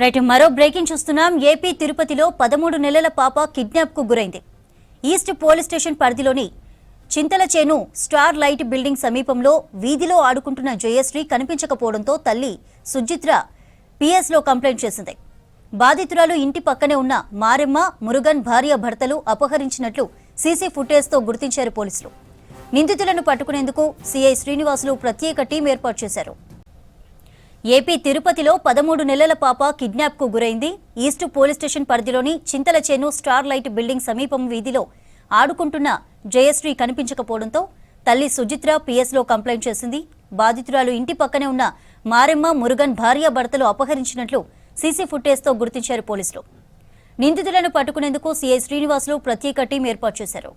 Right మరో breaking చూస్తున్నాం. AP తిరుపతిలో 13 నెలల పాప కిడ్నాప్ కు గురైంది. ఈస్ట్ పోలీస్ స్టేషన్ పరిధిలోని చింతలచేను స్టార్ లైట్ బిల్డింగ్ సమీపంలో వీధిలో ఆడుకుంటున్న జయశ్రీ కనిపించకపోవడంతో తల్లి సుజిత్ర పిఎస్ లో కంప్లైంట్ చేసింది. బాధితురాలు ఇంటి పక్కనే ఉన్న మారెమ్మ, మురుగన్ భార్య భర్తలు అపహరించినట్లు సీసీ ఫుటేజ్ తో గుర్తించారు పోలీసులు. నిందితులను పట్టుకునేందుకు సిఐ శ్రీనివాసులు ప్రత్యేక టీం ఏర్పాటు చేశారు. ఏపీ తిరుపతిలో 13 నెలల పాప కిడ్నాప్ కు గురైంది. ఈస్ట్ పోలీస్ స్టేషన్ పరిధిలోని చింతలచేను స్టార్ లైట్ బిల్డింగ్ సమీపం వీధిలో ఆడుకుంటున్న జయశ్రీ కనిపించకపోవడంతో తల్లి సుజిత్ర పిఎస్ లో కంప్లైంట్ చేసింది. బాధితురాలు ఇంటి పక్కనే ఉన్న మారెమ్మ, మురుగన్ భార్య భర్తలు అపహరించినట్లు సీసీ ఫుటేజ్ తో గుర్తించారు పోలీసులు. నిందితులను పట్టుకునేందుకు సిఐ శ్రీనివాసులు ప్రత్యేక టీం ఏర్పాటు చేశారు.